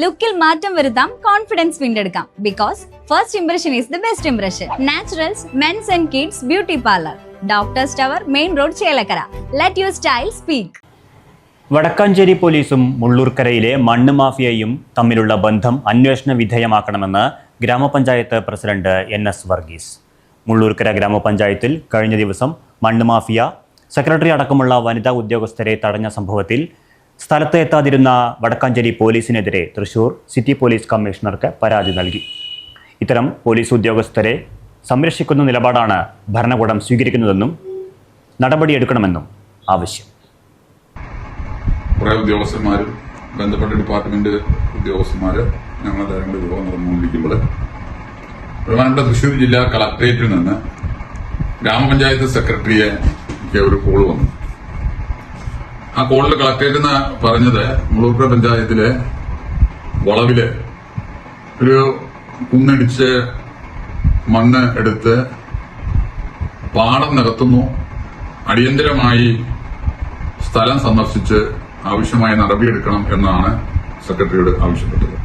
ലുക്കിൽ മാറ്റം വരുത്താം, കോൺഫിഡൻസ് വീണ്ടെടുക്കാം. Because first impression is the best impression. Naturals men's and kids beauty parlour, doctors tower, main road, Chelakkara. Let your style speak. Vadakkancheri പോലീസും മുള്ളൂർക്കരയിലെ മണ്ണ് മാഫിയയും തമ്മിലുള്ള ബന്ധം അന്വേഷണ വിധേയമാക്കണമെന്ന് ഗ്രാമപഞ്ചായത്ത് പ്രസിഡന്റ് NS വർഗീസ്. മുള്ളൂർക്കര ഗ്രാമപഞ്ചായത്തിൽ കഴിഞ്ഞ ദിവസം മണ്ണ് മാഫിയ സെക്രട്ടറി അടക്കമുള്ള വനിതാ ഉദ്യോഗസ്ഥരെ തടഞ്ഞ സംഭവത്തിൽ സ്ഥലത്ത് എത്താതിരുന്ന വടക്കാഞ്ചേരി പോലീസിനെതിരെ തൃശൂർ സിറ്റി പോലീസ് കമ്മീഷണർക്ക് പരാതി നൽകി. ഇത്തരം പോലീസ് ഉദ്യോഗസ്ഥരെ സംരക്ഷിക്കുന്ന നിലപാടാണ് ഭരണകൂടം സ്വീകരിക്കുന്നതെന്നും നടപടിയെടുക്കണമെന്നും ആവശ്യം. കുറേ ഉദ്യോഗസ്ഥന്മാരും ബന്ധപ്പെട്ട ഡിപ്പാർട്ട്മെന്റ് ഉദ്യോഗസ്ഥന്മാർ ഞങ്ങളുടെ യോഗം നടന്നുകൊണ്ടിരിക്കുമ്പോൾ പ്രധാനപ്പെട്ട തൃശ്ശൂർ ജില്ലാ കളക്ടറേറ്റിൽ നിന്ന് ഗ്രാമപഞ്ചായത്ത് സെക്രട്ടറിയെ ഒരു കോള് വന്നു. ആ കോളിൽ കളക്ടറേറ്റിൽ നിന്ന് പറഞ്ഞത് മുള്ളൂർക്കര പഞ്ചായത്തിലെ വളവില് ഒരു കുന്നിടിച്ച് മണ്ണ് എടുത്ത് പാടം നികത്തുന്നു, അടിയന്തരമായി സ്ഥലം സന്ദർശിച്ച് ആവശ്യമായ നടപടിയെടുക്കണം എന്നാണ് സെക്രട്ടറിയോട് ആവശ്യപ്പെട്ടത്.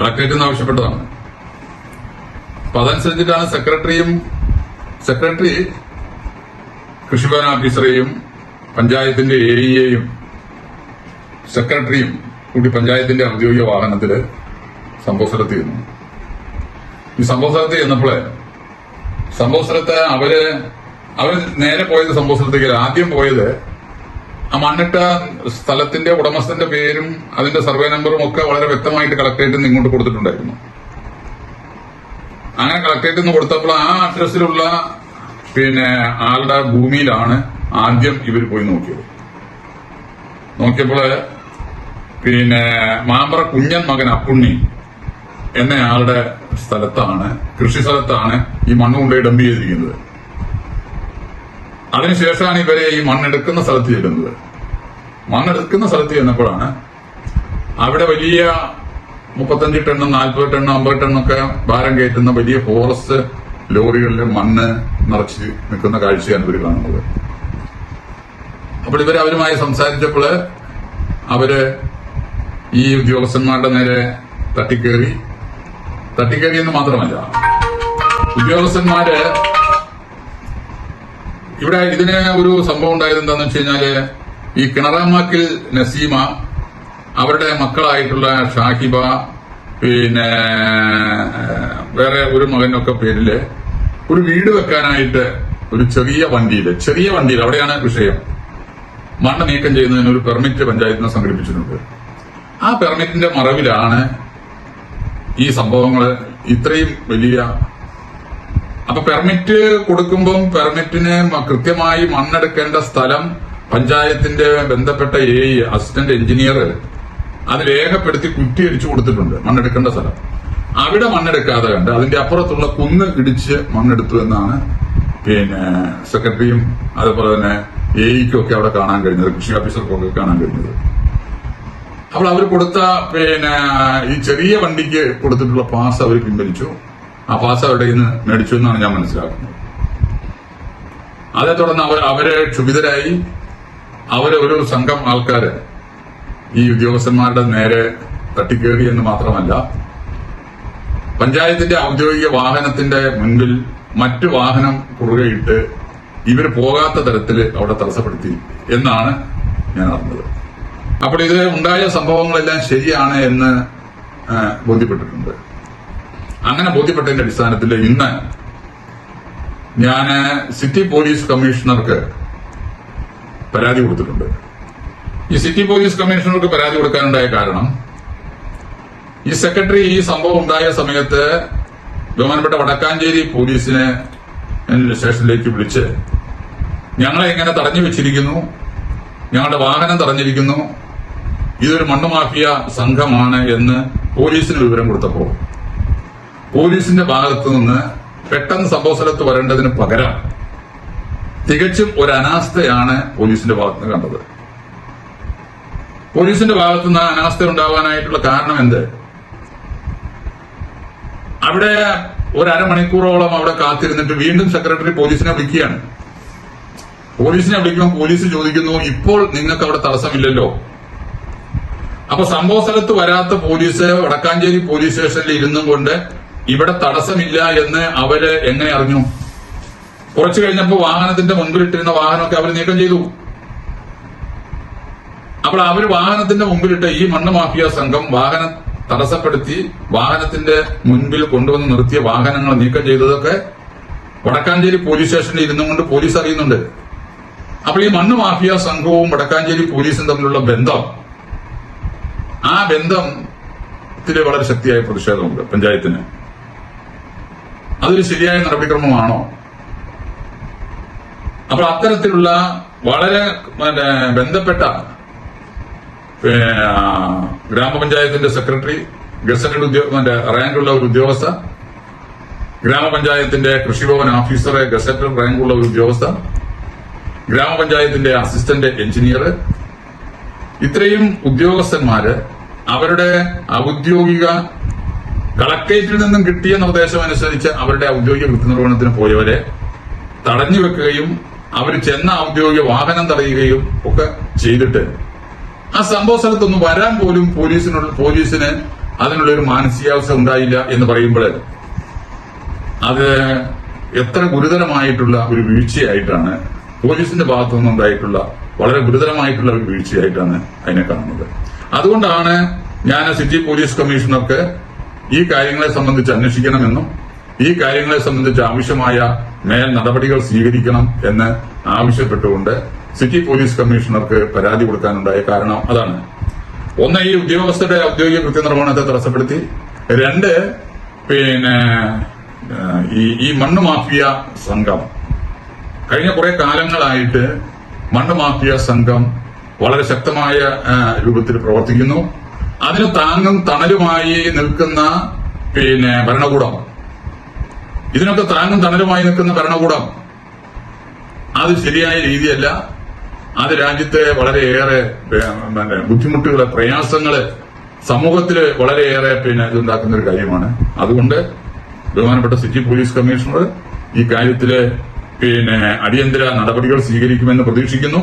കളക്ടറേറ്റിൽ നിന്ന് ആവശ്യപ്പെട്ടതാണ്. അപ്പൊ അതനുസരിച്ചിട്ടാണ് സെക്രട്ടറി കൃഷിഭവൻ ഓഫീസറെയും പഞ്ചായത്തിന്റെ AEയെയും സെക്രട്ടറിയും കൂടി പഞ്ചായത്തിന്റെ ഔദ്യോഗിക വാഹനത്തില് സംഭവ സ്ഥലത്ത് ചെന്നു. ഈ സംഭവ സ്ഥലത്ത് ചെന്നപ്പോഴേ അവര് നേരെ പോയത് സംഭവ സ്ഥലത്തേക്ക് ആദ്യം പോയത് ആ മണ്ണിട്ട സ്ഥലത്തിന്റെ ഉടമസ്ഥന്റെ പേരും അതിന്റെ സർവേ നമ്പറും ഒക്കെ വളരെ വ്യക്തമായിട്ട് കളക്ടറേറ്റിൽ നിന്ന് ഇങ്ങോട്ട് കൊടുത്തിട്ടുണ്ടായിരുന്നു. അങ്ങനെ കളക്ടറേറ്റിൽ നിന്ന് കൊടുത്തപ്പോൾ ആ അഡ്രസ്സിലുള്ള ആളുടെ ഭൂമിയിലാണ് ആദ്യം ഇവർ പോയി നോക്കിയപ്പോൾ മാമ്പറ കുഞ്ഞൻ മകൻ അപ്പുണ്ണി എന്നയാളുടെ സ്ഥലത്താണ്, കൃഷി സ്ഥലത്താണ് ഈ മണ്ണ് കൊണ്ടുപോയി ഡംപ് ചെയ്തിരിക്കുന്നത്. അതിനുശേഷമാണ് ഇവരെ ഈ മണ്ണെടുക്കുന്ന സ്ഥലത്ത് ചെല്ലുന്നത്. മണ്ണെടുക്കുന്ന സ്ഥലത്ത് ചെന്നപ്പോഴാണ് അവിടെ വലിയ 35 ടണ്ണും 40 ടണ്ണും 50 ടണ്ണൊക്കെ ഭാരം കയറ്റുന്ന വലിയ ഫോറസ്റ്റ് ലോറികളിൽ മണ്ണ് നിറച്ച് നിൽക്കുന്ന കാഴ്ചയാണ് ഇവർ കാണുന്നത്. അപ്പോൾ അവരുമായി സംസാരിച്ചപ്പോൾ അവര് ഈ ഉദ്യോഗസ്ഥന്മാരുടെ നേരെ തട്ടിക്കേറി എന്ന് മാത്രമല്ല, ഉദ്യോഗസ്ഥന്മാര് ഇവിടെ ഇതിന് ഒരു സംഭവം ഉണ്ടായത് എന്താണെന്ന് വെച്ച് കഴിഞ്ഞാല് ഈ കിണറാമാക്കിൽ നസീമ, അവരുടെ മക്കളായിട്ടുള്ള ഷാഹിബ, വേറെ ഒരു മകനൊക്കെ പേരില് ഒരു വീട് വെക്കാനായിട്ട് ഒരു ചെറിയ വണ്ടിയിൽ അവിടെയാണ് വിഷയം, മണ്ണ് നീക്കം ചെയ്യുന്നതിന് ഒരു പെർമിറ്റ് പഞ്ചായത്തിന് സംഘടിപ്പിച്ചിട്ടുണ്ട്. ആ പെർമിറ്റിന്റെ മറവിലാണ് ഈ സംഭവങ്ങൾ ഇത്രയും വലിയ. അപ്പൊ പെർമിറ്റ് കൊടുക്കുമ്പം പെർമിറ്റിന് കൃത്യമായി മണ്ണെടുക്കേണ്ട സ്ഥലം പഞ്ചായത്തിന്റെ ബന്ധപ്പെട്ട അസിസ്റ്റന്റ് എഞ്ചിനീയർ അത് രേഖപ്പെടുത്തി കുറ്റിയടിച്ചു കൊടുത്തിട്ടുണ്ട്. മണ്ണെടുക്കേണ്ട സ്ഥലം അവിടെ മണ്ണെടുക്കാതെ കണ്ട് അതിന്റെ അപ്പുറത്തുള്ള കുന്ന് ഇടിച്ച് മണ്ണെടുത്തു എന്നാണ് സെക്രട്ടറിയും അതുപോലെ തന്നെ AEക്കും ഒക്കെ അവിടെ കാണാൻ കഴിഞ്ഞത്, കൃഷി ഓഫീസർക്കൊക്കെ കാണാൻ കഴിഞ്ഞത്. അപ്പോൾ അവർ കൊടുത്ത ഈ ചെറിയ വണ്ടിക്ക് കൊടുത്തിട്ടുള്ള പാസ് അവർ പിൻവലിച്ചു. ആ പാസ് അവരുടെ നിന്ന് മേടിച്ചു എന്നാണ് ഞാൻ മനസ്സിലാക്കുന്നത്. അതേ തുടർന്ന് അവര് ക്ഷുഭിതരായി ഒരു സംഘം ആൾക്കാര് ഈ ഉദ്യോഗസ്ഥന്മാരുടെ നേരെ തട്ടിക്കേറി എന്ന് മാത്രമല്ല, പഞ്ചായത്തിന്റെ ഔദ്യോഗിക വാഹനത്തിന്റെ മുൻപിൽ മറ്റു വാഹനം കുറുകയിട്ട് ഇവർ പോകാത്ത തരത്തിൽ അവിടെ തടസ്സപ്പെടുത്തി എന്നാണ് ഞാൻ അറിഞ്ഞത്. അപ്പോൾ ഇത് ഉണ്ടായ സംഭവങ്ങളെല്ലാം ശരിയാണ് എന്ന് ബോധ്യപ്പെട്ടിട്ടുണ്ട്. അങ്ങനെ ബോധ്യപ്പെട്ടതിന്റെ അടിസ്ഥാനത്തിൽ ഇന്ന് ഞാൻ സിറ്റി പോലീസ് കമ്മീഷണർക്ക് പരാതി കൊടുത്തിട്ടുണ്ട്. ഈ സിറ്റി പോലീസ് കമ്മീഷണർക്ക് പരാതി കൊടുക്കാനുണ്ടായ കാരണം, ഈ സെക്രട്ടറി ഈ സംഭവം ഉണ്ടായ സമയത്ത് ബഹുമാനപ്പെട്ട വടക്കാഞ്ചേരി പോലീസിനെ സ്റ്റേഷനിലേക്ക് വിളിച്ച് ഞങ്ങളെ ഇങ്ങനെ തടഞ്ഞു വെച്ചിരിക്കുന്നു, ഞങ്ങളുടെ വാഹനം തടഞ്ഞിരിക്കുന്നു, ഇതൊരു മണ്ണ് മാഫിയ സംഘമാണ് എന്ന് പോലീസിന് വിവരം കൊടുത്തപ്പോൾ പോലീസിന്റെ ഭാഗത്തു നിന്ന് പെട്ടെന്ന് സംഭവ സ്ഥലത്ത് വരേണ്ടതിന് പകരം തികച്ചും ഒരു അനാസ്ഥയാണ് പോലീസിന്റെ ഭാഗത്തുനിന്ന് കണ്ടത്. പോലീസിന്റെ ഭാഗത്തുനിന്ന് അനാസ്ഥ ഉണ്ടാവാനായിട്ടുള്ള കാരണം എന്ത്? അവിടെ ഒരു അരമണിക്കൂറോളം അവിടെ കാത്തിരുന്നിട്ട് വീണ്ടും സെക്രട്ടറി പോലീസിനെ വിളിക്കുകയാണ്. പോലീസിനെ വിളിക്കുമ്പോൾ പോലീസ് ചോദിക്കുന്നു, ഇപ്പോൾ നിങ്ങൾക്ക് അവിടെ തടസ്സമില്ലല്ലോ, അപ്പൊ സംഭവ സ്ഥലത്ത് വരാത്ത പോലീസ് വടക്കാഞ്ചേരി പോലീസ് സ്റ്റേഷനിൽ ഇരുന്നും കൊണ്ട് ഇവിടെ തടസ്സമില്ല എന്ന് അവര് എങ്ങനെ അറിഞ്ഞു? കുറച്ചു കഴിഞ്ഞപ്പോ വാഹനത്തിന്റെ മുൻപിലിട്ടിരുന്ന വാഹനമൊക്കെ അവർ നീക്കം ചെയ്തു. അപ്പോൾ അവർ വാഹനത്തിന്റെ മുമ്പിലിട്ട് ഈ മണ്ണ് മാഫിയ സംഘം വാഹനം തടസ്സപ്പെടുത്തി വാഹനത്തിന്റെ മുൻപിൽ കൊണ്ടുവന്ന് നിർത്തിയ വാഹനങ്ങൾ നീക്കം ചെയ്തതൊക്കെ വടക്കാഞ്ചേരി പോലീസ് സ്റ്റേഷനിൽ ഇരുന്നും കൊണ്ട് പോലീസ് അറിയുന്നുണ്ട്. അപ്പോൾ ഈ മണ്ണ് മാഫിയ സംഘവും വടക്കാഞ്ചേരി പോലീസും തമ്മിലുള്ള ബന്ധം, ആ ബന്ധത്തിൽ വളരെ ശക്തിയായ പ്രതിഷേധമുണ്ട് പഞ്ചായത്തിന്. അതൊരു ശരിയായ നടപടിക്രമമാണോ? അപ്പോൾ അത്തരത്തിലുള്ള വളരെ ബന്ധപ്പെട്ട ഗ്രാമപഞ്ചായത്തിന്റെ സെക്രട്ടറി, ഗസറ്റഡ് റാങ്കുള്ള ഒരു ഉദ്യോഗസ്ഥ, ഗ്രാമപഞ്ചായത്തിന്റെ കൃഷിഭവൻ ഓഫീസറെ ഗസറ്റഡ് റാങ്കുള്ള ഒരു ഉദ്യോഗസ്ഥ, ഗ്രാമപഞ്ചായത്തിന്റെ അസിസ്റ്റന്റ് എഞ്ചിനീയർ, ഇത്രയും ഉദ്യോഗസ്ഥന്മാര് അവരുടെ ഔദ്യോഗിക കളക്ടറേറ്റിൽ നിന്നും കിട്ടിയ നിർദ്ദേശം അനുസരിച്ച് അവരുടെ ഔദ്യോഗിക കൃത്യനിർവഹണത്തിന് പോയവരെ തടഞ്ഞു വെക്കുകയും അവർ ചെന്ന ഔദ്യോഗിക വാഹനം തടയുകയും ഒക്കെ ചെയ്തിട്ട് ആ സംഭവ സ്ഥലത്തൊന്നും വരാൻ പോലും പോലീസിന് അതിനുള്ളൊരു മാനസികാവസ്ഥ ഉണ്ടായില്ല എന്ന് പറയുമ്പോൾ അത് എത്ര ഗുരുതരമായിട്ടുള്ള ഒരു വീഴ്ചയായിട്ടാണ് പോലീസിന്റെ ഭാഗത്തു നിന്നുണ്ടായിട്ടുള്ള വളരെ ഗുരുതരമായിട്ടുള്ള ഒരു വീഴ്ചയായിട്ടാണ് അതിനെ കാണുന്നത്. അതുകൊണ്ടാണ് ഞാൻ സിറ്റി പോലീസ് കമ്മീഷണർക്ക് ഈ കാര്യങ്ങളെ സംബന്ധിച്ച് അന്വേഷിക്കണമെന്നും ഈ കാര്യങ്ങളെ സംബന്ധിച്ച് ആവശ്യമായ മേൽ നടപടികൾ സ്വീകരിക്കണം എന്ന് ആവശ്യപ്പെട്ടുകൊണ്ട് സിറ്റി പോലീസ് കമ്മീഷണർക്ക് പരാതി കൊടുക്കാനുണ്ടായ കാരണം അതാണ്. ഒന്ന്, ഈ ഉദ്യോഗസ്ഥരുടെ ഔദ്യോഗിക കൃത്യനിർവഹണത്തെ തടസ്സപ്പെടുത്തി. രണ്ട്, ഈ മണ്ണ് മാഫിയ സംഘം കഴിഞ്ഞ കുറെ കാലങ്ങളായിട്ട് മണ്ണ് മാഫിയ സംഘം വളരെ ശക്തമായ രൂപത്തിൽ പ്രവർത്തിക്കുന്നു. അതിന് താങ്ങും തണലുമായി നിൽക്കുന്ന ഭരണകൂടം, ഇതിനൊക്കെ താങ്ങും തണലുമായി നിൽക്കുന്ന ഭരണകൂടം അത് ശരിയായ രീതിയല്ല. അത് രാജ്യത്തെ വളരെയേറെ ബുദ്ധിമുട്ടുകള്, പ്രയാസങ്ങള് സമൂഹത്തില് വളരെയേറെ ഇതുണ്ടാക്കുന്ന ഒരു കാര്യമാണ്. അതുകൊണ്ട് ബഹുമാനപ്പെട്ട സിറ്റി പോലീസ് കമ്മീഷണർ ഈ കാര്യത്തില് അടിയന്തര നടപടികൾ സ്വീകരിക്കുമെന്ന് പ്രതീക്ഷിക്കുന്നു.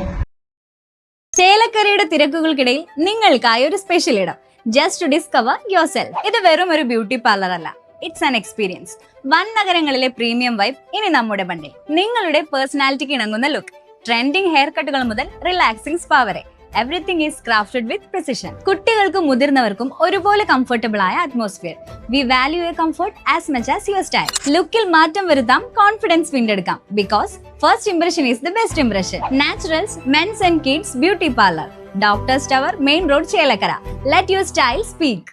ചേലക്കരയുടെ തിരക്കുകൾക്കിടയിൽ നിങ്ങൾക്കായി ഒരു സ്പെഷ്യൽ ഇടം, just to discover yourself. ഇത് വെറും ഒരു ബ്യൂട്ടി പാർലർ അല്ല, ഇറ്റ്സ് ആൻ എക്സ്പീരിയൻസ്. വൻ നഗരങ്ങളിലെ പ്രീമിയം വൈബ് ഇനി നമ്മുടെ ബണ്ടിൽ. നിങ്ങളുടെ പേഴ്സണാലിറ്റിക്ക് ഇണങ്ങുന്ന ലുക്ക്, ട്രെൻഡിംഗ് ഹെയർ കട്ടുകൾ മുതൽ റിലാക്സിംഗ് സ്പാ വരെ, everything is crafted with precision. കുട്ടികൾക്കും മുതിർന്നവർക്കും ഒരുപോലെ കംഫർട്ടബിൾ ആയ atmosphere. We value your comfort as much as your style. ലുക്കിൽ മാറ്റം വരുത്താം, കോൺഫിഡൻസ് വീണ്ടെടുക്കാം. Because first impression is the best impression. Naturals men's and kids beauty parlour, doctors tower, main road, Chelakkara. Let your style speak.